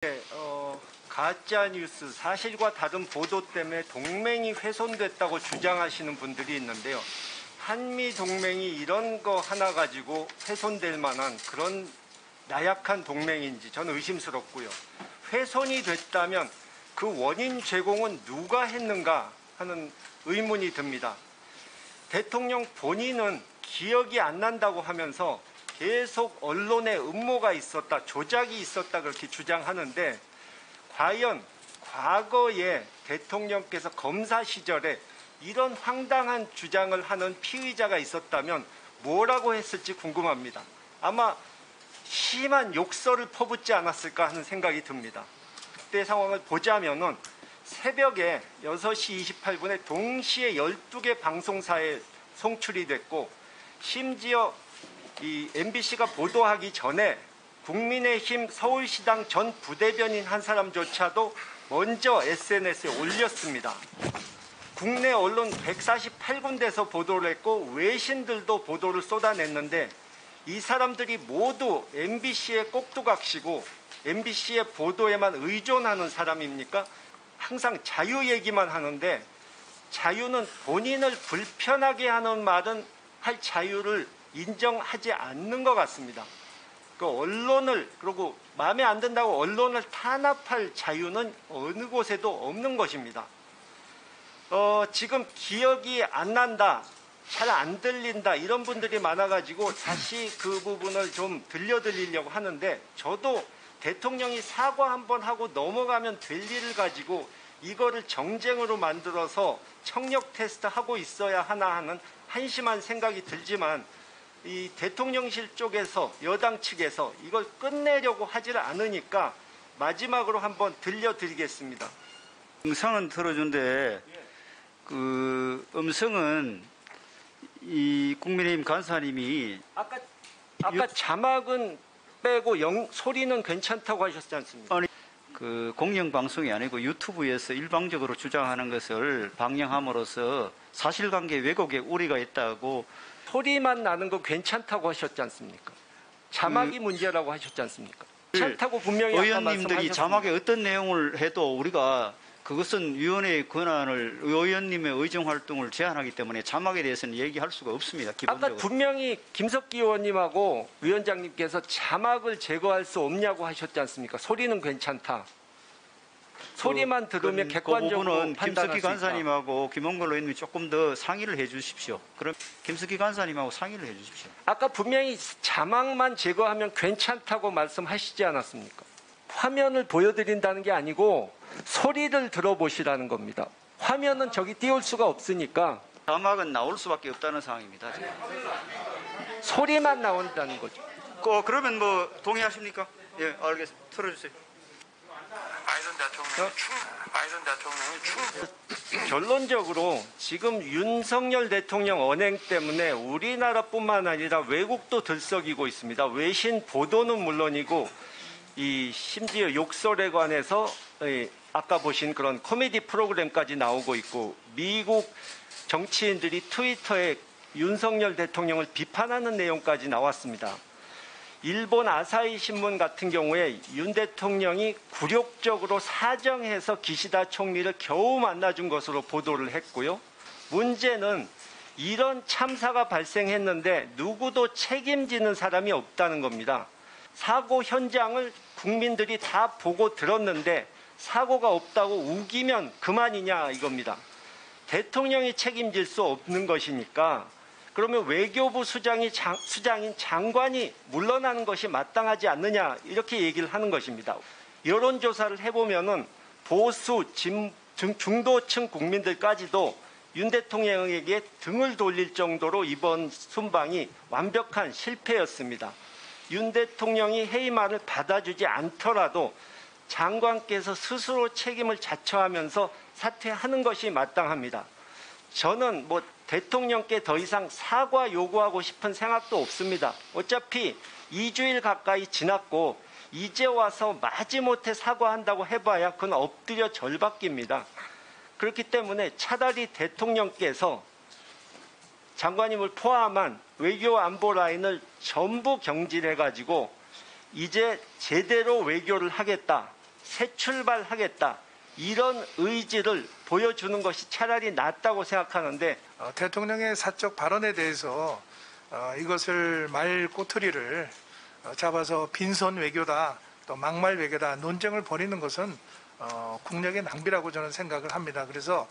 네, 가짜 뉴스, 사실과 다른 보도 때문에 동맹이 훼손됐다고 주장하시는 분들이 있는데요. 한미 동맹이 이런 거 하나 가지고 훼손될 만한 그런 나약한 동맹인지 저는 의심스럽고요. 훼손이 됐다면 그 원인 제공은 누가 했는가 하는 의문이 듭니다. 대통령 본인은 기억이 안 난다고 하면서 계속 언론에 음모가 있었다, 조작이 있었다 그렇게 주장하는데, 과연 과거에 대통령께서 검사 시절에 이런 황당한 주장을 하는 피의자가 있었다면 뭐라고 했을지 궁금합니다. 아마 심한 욕설을 퍼붓지 않았을까 하는 생각이 듭니다. 그때 상황을 보자면은 새벽에 6시 28분에 동시에 12개 방송사에 송출이 됐고, 심지어 이 MBC가 보도하기 전에 국민의힘 서울시당 전 부대변인 한 사람조차도 먼저 SNS에 올렸습니다. 국내 언론 148군데서 보도를 했고 외신들도 보도를 쏟아냈는데, 이 사람들이 모두 MBC의 꼭두각시고 MBC의 보도에만 의존하는 사람입니까? 항상 자유 얘기만 하는데, 자유는 본인을 불편하게 하는 말은 할 자유를 인정하지 않는 것 같습니다. 그 언론을, 그리고 마음에 안 든다고 언론을 탄압할 자유는 어느 곳에도 없는 것입니다. 지금 기억이 안 난다, 잘 안 들린다 이런 분들이 많아가지고 다시 그 부분을 좀 들려드리려고 하는데, 저도 대통령이 사과 한번 하고 넘어가면 될 일을 가지고 이거를 정쟁으로 만들어서 청력 테스트 하고 있어야 하나 하는 한심한 생각이 들지만, 이 대통령실 쪽에서, 여당 측에서 이걸 끝내려고 하질 않으니까 마지막으로 한번 들려드리겠습니다. 음성은 들어준데 그 음성은 이 국민의힘 간사님이 아까 자막은 빼고 소리는 괜찮다고 하셨지 않습니까? 아니, 그 공영방송이 아니고 유튜브에서 일방적으로 주장하는 것을 방영함으로써 사실관계 왜곡에 우려가 있다고. 소리만 나는 거 괜찮다고 하셨지 않습니까? 자막이 문제라고 하셨지 않습니까? 괜찮다고 분명히 의원님들이 자막에 어떤 내용을 해도 우리가 그것은 위원회의 권한을, 의원님의 의정활동을 제한하기 때문에 자막에 대해서는 얘기할 수가 없습니다. 기본적으로. 아까 분명히 김석기 의원님하고 위원장님께서 자막을 제거할 수 없냐고 하셨지 않습니까? 소리는 괜찮다. 소리만 들으면 객관적으로 그 부분은 판단할 김석기 수 있다. 간사님하고 김홍걸 의원님이 조금 더 상의를 해 주십시오. 그럼 김석기 간사님하고 상의를 해 주십시오. 아까 분명히 자막만 제거하면 괜찮다고 말씀하시지 않았습니까? 화면을 보여드린다는 게 아니고 소리를 들어보시라는 겁니다. 화면은 저기 띄울 수가 없으니까 자막은 나올 수밖에 없다는 상황입니다. 소리만 나온다는 거죠. 그러면 뭐 동의하십니까? 예, 알겠습니다. 틀어주세요. 바이든 대통령이 결론적으로 지금 윤석열 대통령 언행 때문에 우리나라뿐만 아니라 외국도 들썩이고 있습니다. 외신 보도는 물론이고 심지어 욕설에 관해서 아까 보신 그런 코미디 프로그램까지 나오고 있고, 미국 정치인들이 트위터에 윤석열 대통령을 비판하는 내용까지 나왔습니다. 일본 아사히 신문 같은 경우에 윤 대통령이 굴욕적으로 사정해서 기시다 총리를 겨우 만나준 것으로 보도를 했고요. 문제는 이런 참사가 발생했는데 누구도 책임지는 사람이 없다는 겁니다. 사고 현장을 국민들이 다 보고 들었는데 사고가 없다고 우기면 그만이냐 이겁니다. 대통령이 책임질 수 없는 것이니까 그러면 외교부 수장인 장관이 물러나는 것이 마땅하지 않느냐 이렇게 얘기를 하는 것입니다. 여론조사를 해보면은 보수, 중도층 국민들까지도 윤 대통령에게 등을 돌릴 정도로 이번 순방이 완벽한 실패였습니다. 윤 대통령이 해임안을 받아주지 않더라도 장관께서 스스로 책임을 자처하면서 사퇴하는 것이 마땅합니다. 저는 대통령께 더 이상 사과 요구하고 싶은 생각도 없습니다. 어차피 2주일 가까이 지났고 이제 와서 마지못해 사과한다고 해봐야 그건 엎드려 절받기입니다. 그렇기 때문에 차라리 대통령께서 장관님을 포함한 외교 안보 라인을 전부 경질해가지고 이제 제대로 외교를 하겠다. 새 출발하겠다. 이런 의지를 보여주는 것이 차라리 낫다고 생각하는데 대통령의 사적 발언에 대해서 이것을 말 꼬투리를 잡아서 빈손 외교다, 또 막말 외교다 논쟁을 벌이는 것은 국력의 낭비라고 저는 생각을 합니다. 그래서